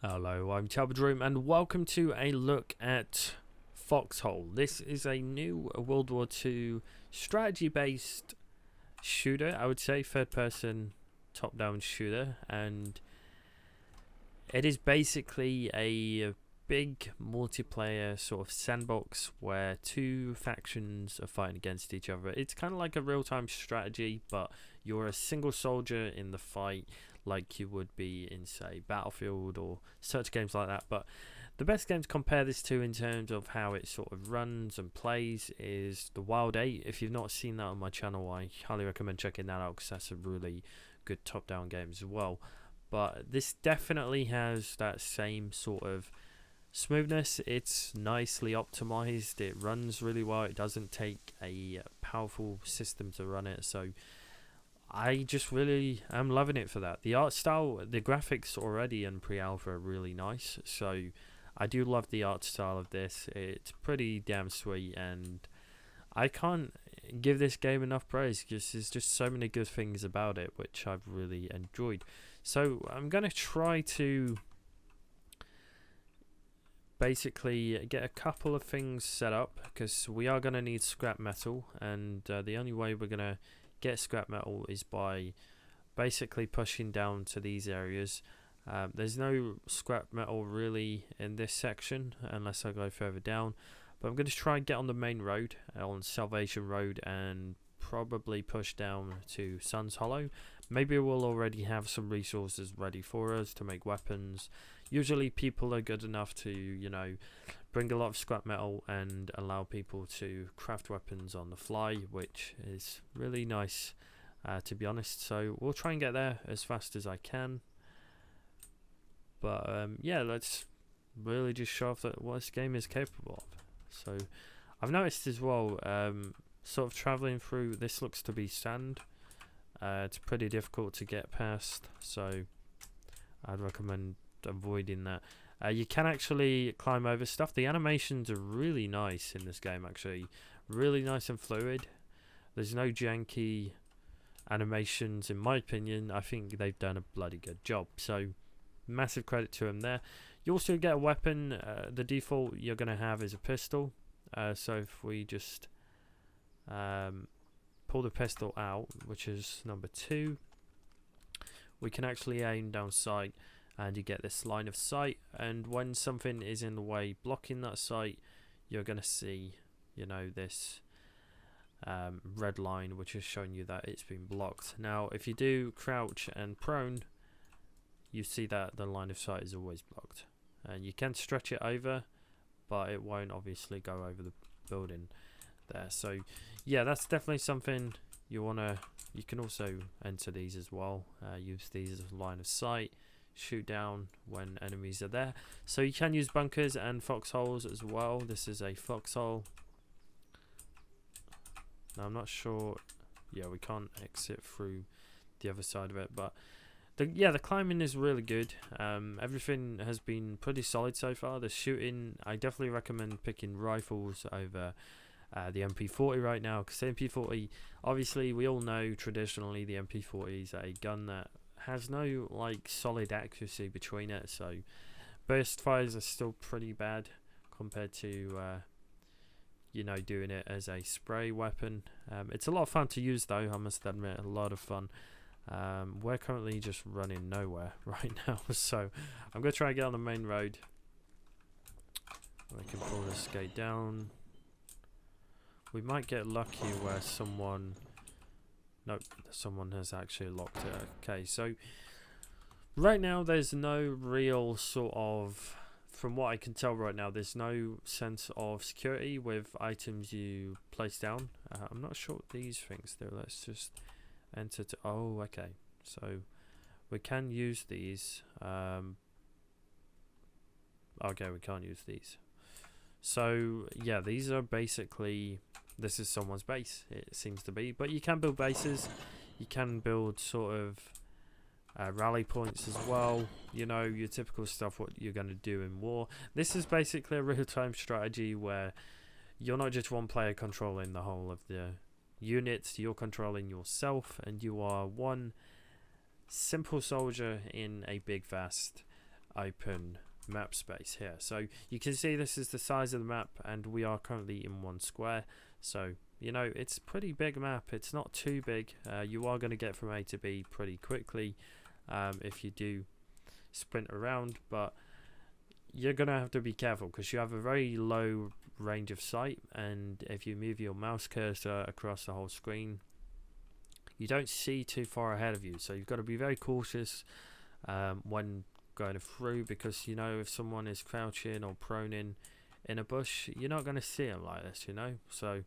Hello, I'm Talbot and welcome to a look at Foxhole. This is a new World War II strategy-based shooter, I would say, third-person top-down shooter, and it is basically a big multiplayer sort of sandbox where two factions are fighting against each other. It's kind of like a real-time strategy, but you're a single soldier in the fight like you would be in, say, Battlefield or such games like that. But the best game to compare this to in terms of how it sort of runs and plays is the Wild 8. If you've not seen that on my channel, I highly recommend checking that out because that's a really good top-down game as well. But this definitely has that same sort of smoothness. It's nicely optimized, it runs really well, it doesn't take a powerful system to run it, so I just really am loving it for that. The art style, the graphics already in pre-alpha are really nice, so I do love the art style of this. It's pretty damn sweet, and I can't give this game enough praise because there's just so many good things about it which I've really enjoyed. So I'm going to try to basically get a couple of things set up because we are going to need scrap metal, and the only way we're going to get scrap metal is by basically pushing down to these areas. There's no scrap metal really in this section unless I go further down, but I'm going to try and get on the main road, on Salvation Road, and probably push down to Sun's Hollow. Maybe we'll already have some resources ready for us to make weapons. Usually people are good enough to, you know, bring a lot of scrap metal and allow people to craft weapons on the fly, which is really nice, to be honest. So we'll try and get there as fast as I can. But yeah, let's really just show off what this game is capable of. So I've noticed as well, sort of traveling through, this looks to be sand. It's pretty difficult to get past, so I'd recommend avoiding that. You can actually climb over stuff. The animations are really nice in this game, actually. Really nice and fluid. There's no janky animations, in my opinion. I think they've done a bloody good job. So, massive credit to them there. You also get a weapon. The default you're going to have is a pistol. So, if we just pull the pistol out, which is number 2, we can actually aim down sight, and you get this line of sight, and when something is in the way blocking that sight, you're going to see, you know, this red line which is showing you that it's been blocked. Now if you do crouch and prone, you see that the line of sight is always blocked, and you can stretch it over, but it won't obviously go over the building there. So yeah, that's definitely something you can also enter these as well, use these as a line of sight, shoot down when enemies are there. So you can use bunkers and foxholes as well. This is a foxhole. Now I'm not sure, yeah, we can't exit through the other side of it, but the climbing is really good. Everything has been pretty solid so far. The shooting, I definitely recommend picking rifles over the MP40 right now, because the MP40, obviously we all know traditionally the MP40 is a gun that has no like solid accuracy between it, so burst fires are still pretty bad compared to you know, doing it as a spray weapon. It's a lot of fun to use though, I must admit, a lot of fun. We're currently just running nowhere right now, so I'm going to try and get on the main road. I can pull this gate down. We might get lucky where someone has actually locked it. Okay, so right now there's no real sort of, from what I can tell right now, there's no sense of security with items you place down. I'm not sure what these things do. Let's just enter to, oh okay, so we can use these. Okay, we can't use these. So yeah, these are basically, this is someone's base, it seems to be, but you can build bases, you can build sort of rally points as well, you know, your typical stuff what you're going to do in war. This is basically a real-time strategy where you're not just one player controlling the whole of the units, you're controlling yourself, and you are one simple soldier in a big vast open map space here. So you can see this is the size of the map, and we are currently in 1 square. So you know, it's a pretty big map. It's not too big. You are going to get from A to B pretty quickly if you do sprint around, but you're going to have to be careful because you have a very low range of sight, and if you move your mouse cursor across the whole screen, you don't see too far ahead of you. So you've got to be very cautious when going through, because you know, if someone is crouching or prone in a bush, you're not going to see them like this, you know. So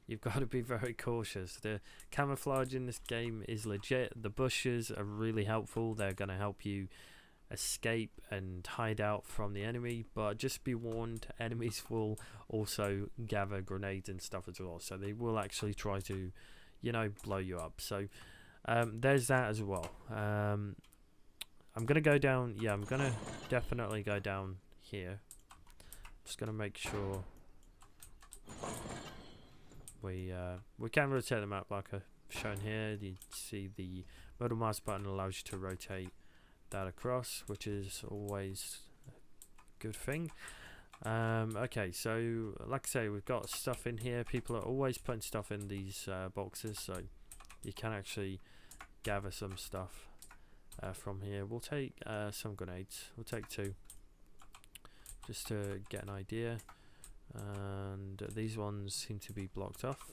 you've got to be very cautious. The camouflage in this game is legit. The bushes are really helpful. They're going to help you escape and hide out from the enemy, but just be warned, enemies will also gather grenades and stuff as well, so they will actually try to, you know, blow you up. So there's that as well. I'm gonna go down. Yeah, I'm gonna definitely go down here. Just gonna make sure we can rotate the map like I've shown here. You see the middle mouse button allows you to rotate that across, which is always a good thing. Okay, so like I say, we've got stuff in here. People are always putting stuff in these boxes, so you can actually gather some stuff from here. We'll take some grenades. We'll take 2 just to get an idea, and these ones seem to be blocked off.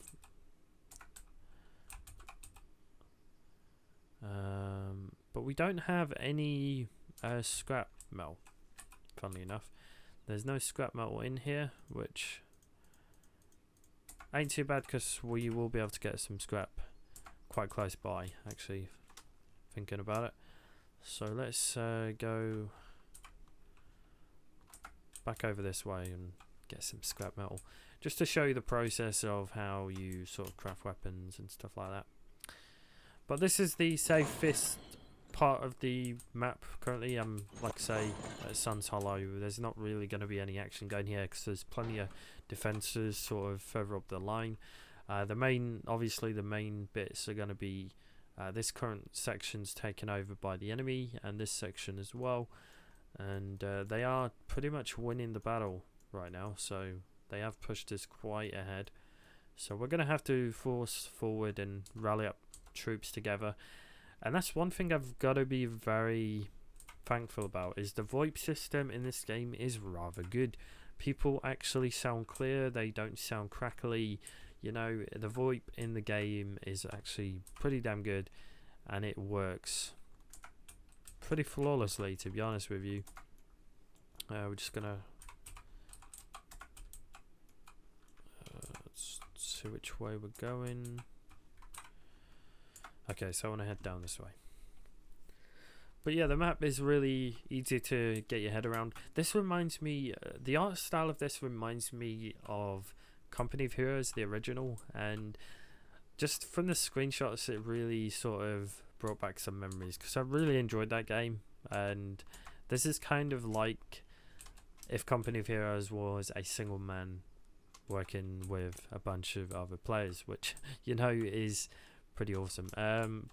But we don't have any scrap metal, funnily enough. There's no scrap metal in here, which ain't too bad because we will be able to get some scrap quite close by, actually, thinking about it. So let's go back over this way and get some scrap metal, just to show you the process of how you sort of craft weapons and stuff like that. But this is the safest part of the map currently. Like I say, at Sun's Hollow, there's not really going to be any action going here because there's plenty of defences sort of further up the line. Obviously the main bits are going to be this current section's taken over by the enemy, and this section as well, and they are pretty much winning the battle right now, so they have pushed us quite ahead. So we're going to have to force forward and rally up troops together, and that's one thing I've got to be very thankful about, is the VoIP system in this game is rather good. People actually sound clear, they don't sound crackly. You know, the VoIP in the game is actually pretty damn good, and it works pretty flawlessly, to be honest with you. We're just gonna let's see which way we're going. Okay, so I want to head down this way. But yeah, the map is really easy to get your head around. This reminds me, the art style of this reminds me of Company of Heroes, the original, and just from the screenshots it really sort of brought back some memories, because I really enjoyed that game. And this is kind of like if Company of Heroes was a single man working with a bunch of other players, which, you know, is pretty awesome.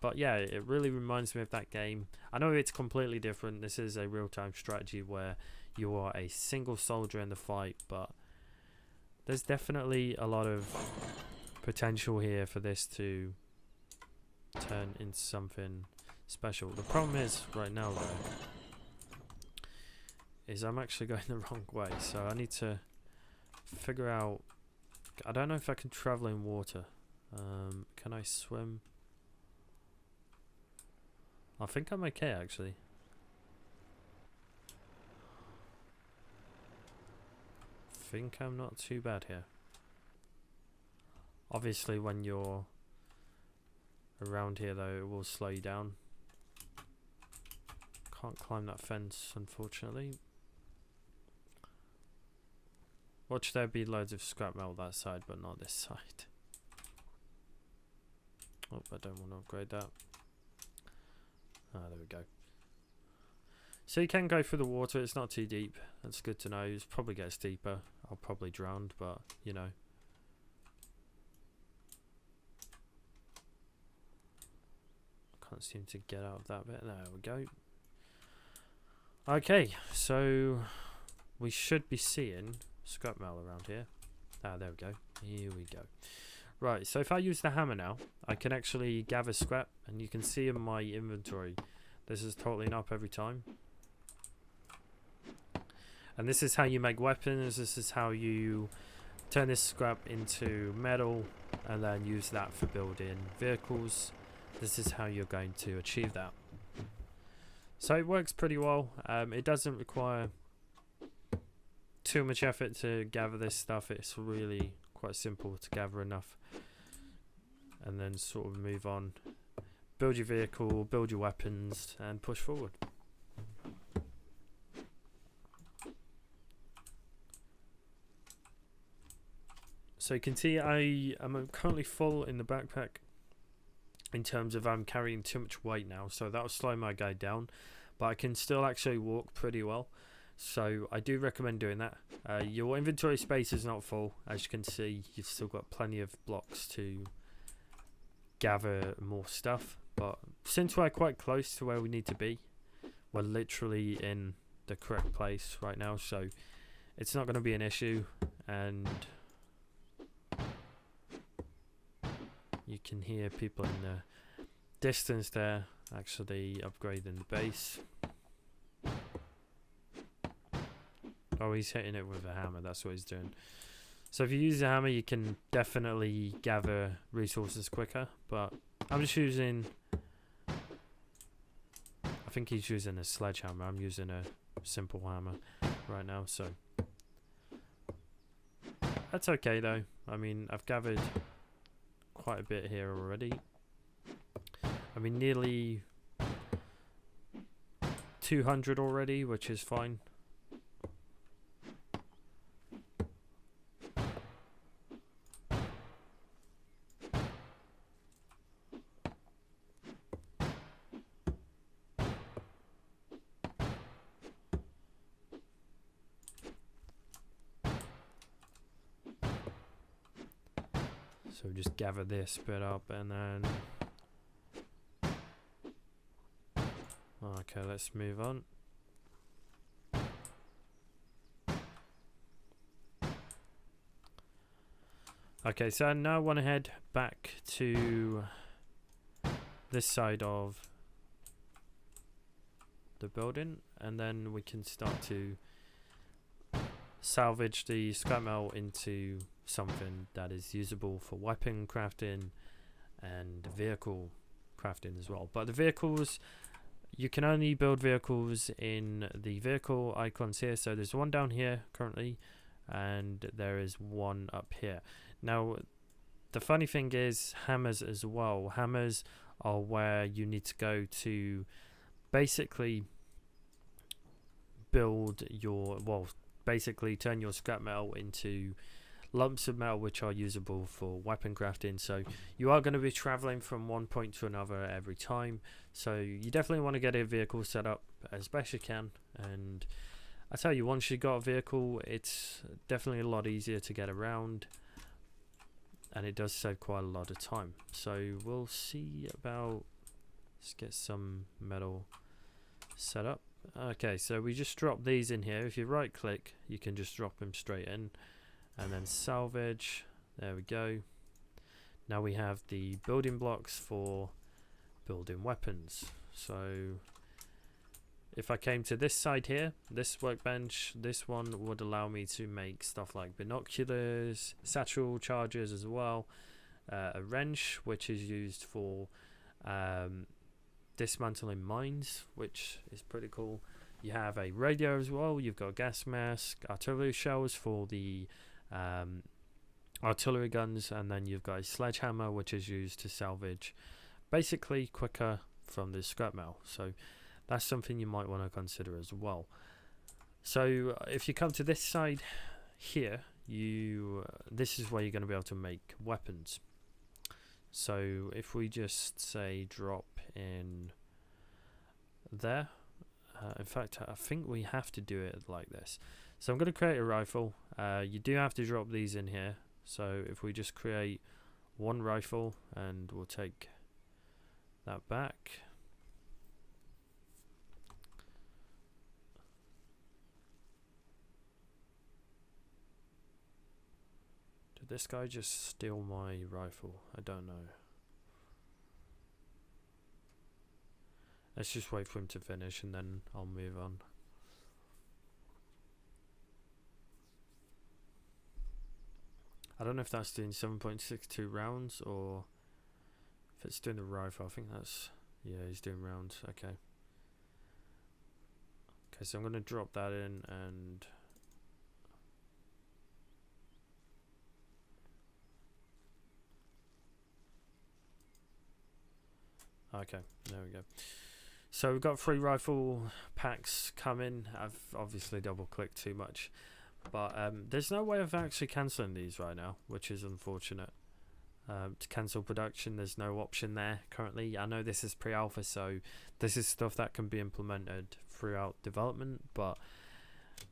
But yeah, it really reminds me of that game. I know it's completely different. This is a real-time strategy where you are a single soldier in the fight, but there's definitely a lot of potential here for this to turn into something special. The problem is right now though, is I'm actually going the wrong way, so I need to figure out. I don't know if I can travel in water. Can I swim? I think I'm okay actually. Think I'm not too bad here. Obviously when you're around here though, it will slow you down. Can't climb that fence unfortunately. Watch there be loads of scrap metal that side, but not this side. Oh, I don't want to upgrade that. Ah, there we go. So you can go through the water, it's not too deep. That's good to know. It probably gets deeper. I'll probably drown, but you know. Can't seem to get out of that bit. There we go. Okay, so we should be seeing scrap metal around here. Ah, there we go. Here we go. Right, so if I use the hammer now, I can actually gather scrap, and you can see in my inventory, this is totaling up every time. And this is how you make weapons, this is how you turn this scrap into metal, and then use that for building vehicles. This is how you're going to achieve that. So it works pretty well. It doesn't require too much effort to gather this stuff. It's really quite simple to gather enough and then sort of move on, build your vehicle, build your weapons, and push forward. So you can see I am currently full in the backpack in terms of I'm carrying too much weight now, so that'll slow my guy down, but I can still actually walk pretty well, so I do recommend doing that. Your inventory space is not full, as you can see. You've still got plenty of blocks to gather more stuff, but since we're quite close to where we need to be, we're literally in the correct place right now, so it's not going to be an issue. And you can hear people in the distance there actually upgrading the base. Oh, he's hitting it with a hammer, that's what he's doing. So if you use a hammer, you can definitely gather resources quicker, but I'm just using, I think he's using a sledgehammer. I'm using a simple hammer right now, so that's okay though. I mean, I've gathered quite a bit here already. I mean, nearly 200 already, which is fine. So just gather this bit up and then... Okay, let's move on. Okay, so now I want to head back to this side of the building, and then we can start to salvage the scrap metal into something that is usable for weapon crafting and vehicle crafting as well. But the vehicles, you can only build vehicles in the vehicle icons here. So there's one down here currently, and there is one up here. Now the funny thing is hammers as well. Hammers are where you need to go to basically build your, well, basically turn your scrap metal into lumps of metal which are usable for weapon crafting. So you are going to be traveling from one point to another every time, so you definitely want to get a vehicle set up as best you can. And I tell you, once you got a vehicle, it's definitely a lot easier to get around, and it does save quite a lot of time. So we'll see about, let's get some metal set up. Okay, so we just drop these in here. If you right click, you can just drop them straight in, and then salvage. There we go. Now we have the building blocks for building weapons. So if I came to this side here, this workbench, this one would allow me to make stuff like binoculars, satchel chargers as well, a wrench which is used for dismantling mines, which is pretty cool. You have a radio as well, you've got a gas mask, artillery shells for the artillery guns, and then you've got a sledgehammer which is used to salvage basically quicker from the scrap metal. So that's something you might want to consider as well. So if you come to this side here, this is where you're going to be able to make weapons. So if we just say drop in there, in fact I think we have to do it like this. So I'm going to create a rifle. You do have to drop these in here. So if we just create one rifle, and we'll take that back. this guy just steal my rifle? I don't know. Let's just wait for him to finish and then I'll move on. I don't know if that's doing 7.62 rounds or if it's doing the rifle. I think that's... yeah, he's doing rounds. Okay. Okay, so I'm going to drop that in and... okay, there we go. So we've got 3 rifle packs coming. I've obviously double clicked too much, but there's no way of actually cancelling these right now, which is unfortunate. To cancel production, there's no option there currently. I know this is pre-alpha, so this is stuff that can be implemented throughout development, but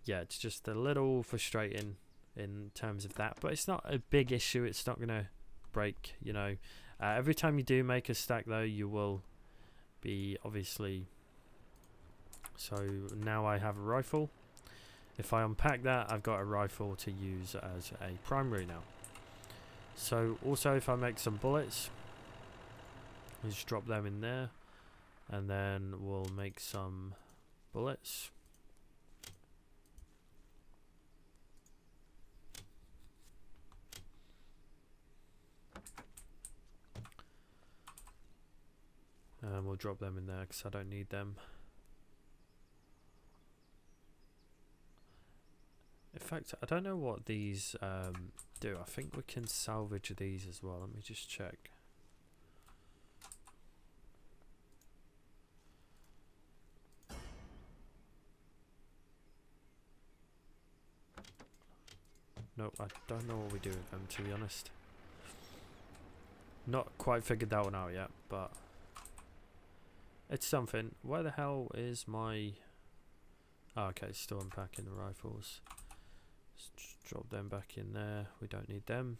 yeah, it's just a little frustrating in terms of that, but it's not a big issue. It's not gonna break, you know. Every time you do make a stack though, you will be obviously... so now I have a rifle. If I unpack that, I've got a rifle to use as a primary now. So also if I make some bullets, just drop them in there, and then we'll make some bullets. And we'll drop them in there because I don't need them. In fact, I don't know what these do. I think we can salvage these as well. Let me just check. Nope, I don't know what we do with them, to be honest. Not quite figured that one out yet, but it's something. Where the hell is my... oh, okay, still unpacking the rifles. Just drop them back in there. We don't need them.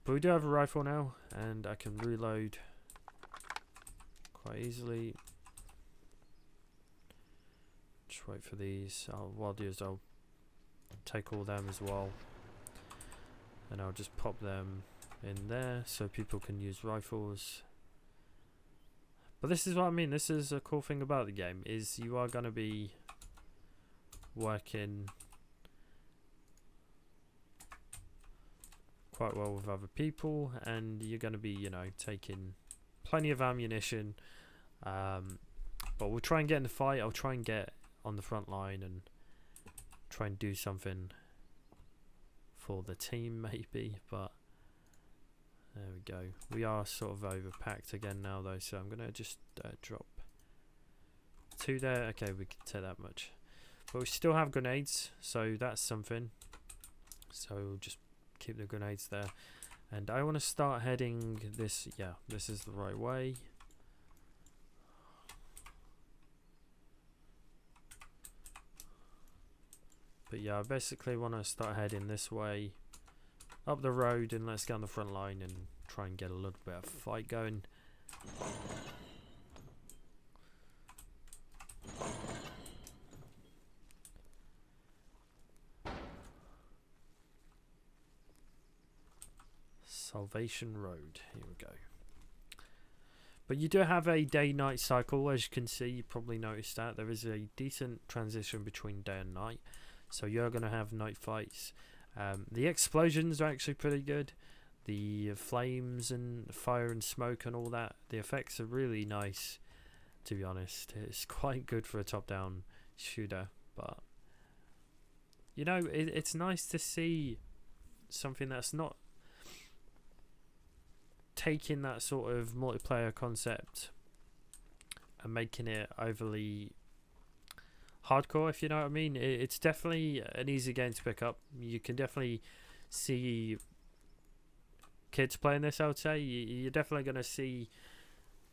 But we do have a rifle now, and I can reload quite easily. Just wait for these. What I'll do is I'll take all them as well, and I'll just pop them in there so people can use rifles. But this is what I mean. This is a cool thing about the game, is you are going to be working quite well with other people, and you're going to be, you know, taking plenty of ammunition. But we'll try and get in the fight. I'll try and get on the front line and try and do something for the team maybe, but there we go. We are sort of overpacked again now though, so I'm gonna just drop 2 there. Okay, we can take that much, but we still have grenades, so that's something. So just keep the grenades there, and I want to start heading this. Yeah, this is the right way. But yeah, I basically want to start heading this way up the road, and let's get on the front line and try and get a little bit of fight going. Salvation Road, here we go. But you do have a day-night cycle, as you can see. You probably noticed that there is a decent transition between day and night, so you're going to have night fights. The explosions are actually pretty good. The flames and fire and smoke and all that, the effects are really nice, to be honest. It's quite good for a top-down shooter, but you know, it's nice to see something that's not taking that sort of multiplayer concept and making it overly hardcore, if you know what I mean. It's definitely an easy game to pick up. You can definitely see kids playing this, I would say. You're definitely going to see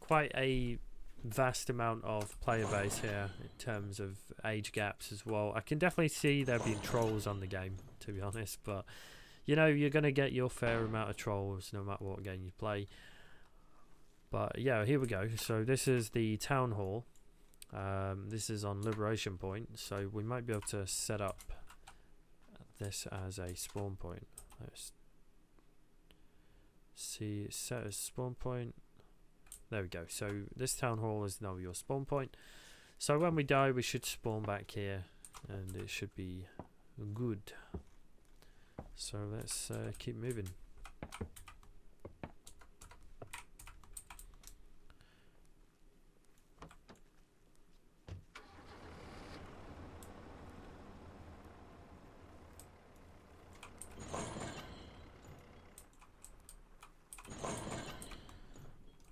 quite a vast amount of player base here in terms of age gaps as well. I can definitely see there being trolls on the game, to be honest, but you know, you're going to get your fair amount of trolls no matter what game you play. But yeah, here we go. So this is the town hall. This is on Liberation Point, so we might be able to set up this as a spawn point. Let's see, set a spawn point. There we go. So this town hall is now your spawn point. So when we die, we should spawn back here, and it should be good. So let's keep moving.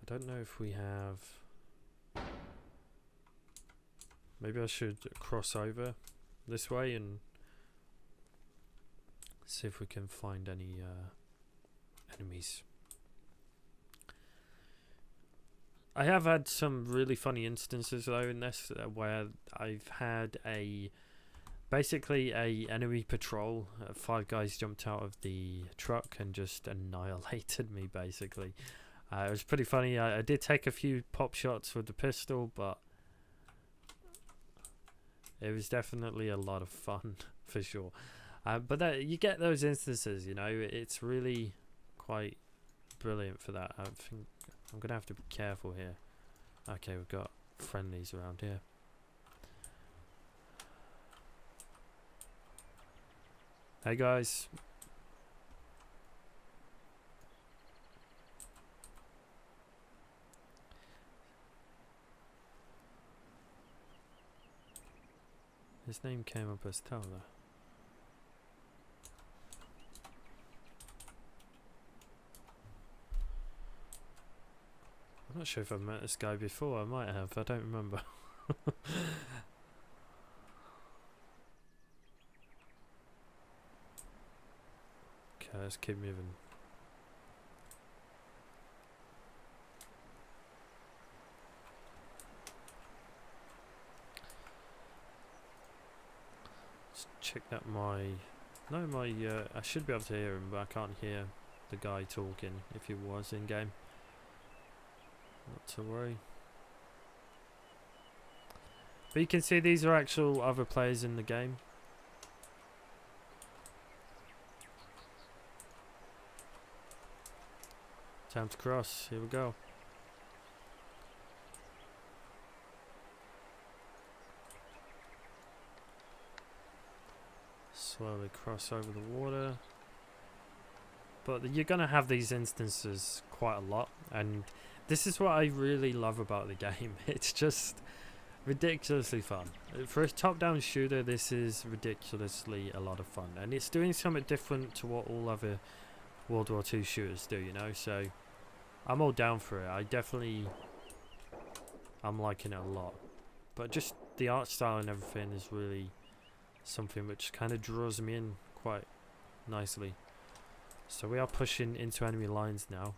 I don't know if we have... Maybe I should cross over this way and see if we can find any enemies. I have had some really funny instances though in this where I've had basically a enemy patrol. 5 guys jumped out of the truck and just annihilated me basically. It was pretty funny. I did take a few pop shots with the pistol, but it was definitely a lot of fun for sure. But you get those instances, you know, it's really quite brilliant for that. I think I'm going to have to be careful here. Okay, we've got friendlies around here. Hey guys. His name came up as Tyler. I'm not sure if I've met this guy before. I might have. I don't remember. Okay, let's keep moving. Let's check that I should be able to hear him, but I can't hear the guy talking if he was in game. Not to worry. But you can see these are actual other players in the game. Time to cross. Here we go. Slowly cross over the water. But you're going to have these instances quite a lot, and this is what I really love about the game. It's just ridiculously fun. For a top-down shooter, this is ridiculously a lot of fun, and it's doing something different to what all other World War II shooters do, you know, so I'm all down for it. I'm liking it a lot. But just the art style and everything is really something which kind of draws me in quite nicely. So we are pushing into enemy lines now.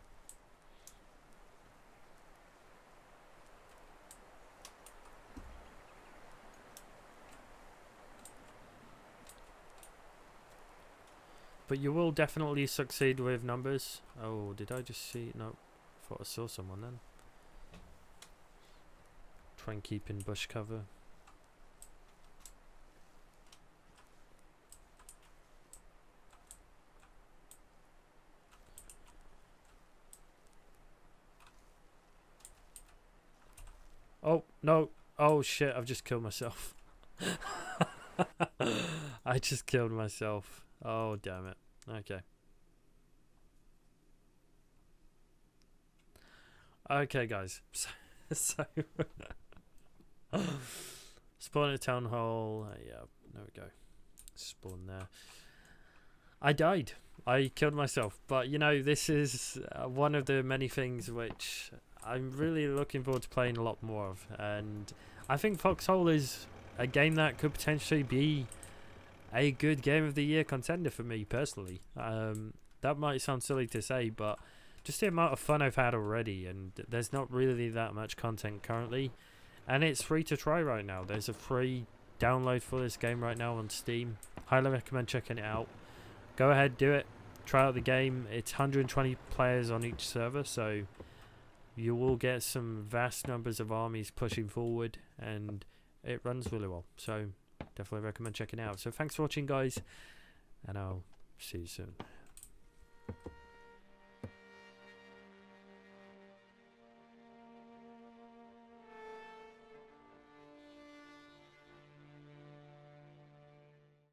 But you will definitely succeed with numbers. Oh, did I just see? No, I thought I saw someone then. Try and keep in bush cover. Oh, no. Oh, shit. I've just killed myself. I just killed myself. Oh, damn it. Okay. Okay, guys. So spawn at town hall. Yeah, there we go. Spawn there. I died. I killed myself. But, you know, this is one of the many things which I'm really looking forward to playing a lot more of. And I think Foxhole is a game that could potentially be a good game of the year contender for me personally. That might sound silly to say, but just the amount of fun I've had already, and there's not really that much content currently, and it's free to try right now. There's a free download for this game right now on Steam. Highly recommend checking it out. Go ahead, do it, try out the game. It's 120 players on each server, so you will get some vast numbers of armies pushing forward, and it runs really well. So definitely recommend checking it out. So thanks for watching, guys, and I'll see you soon.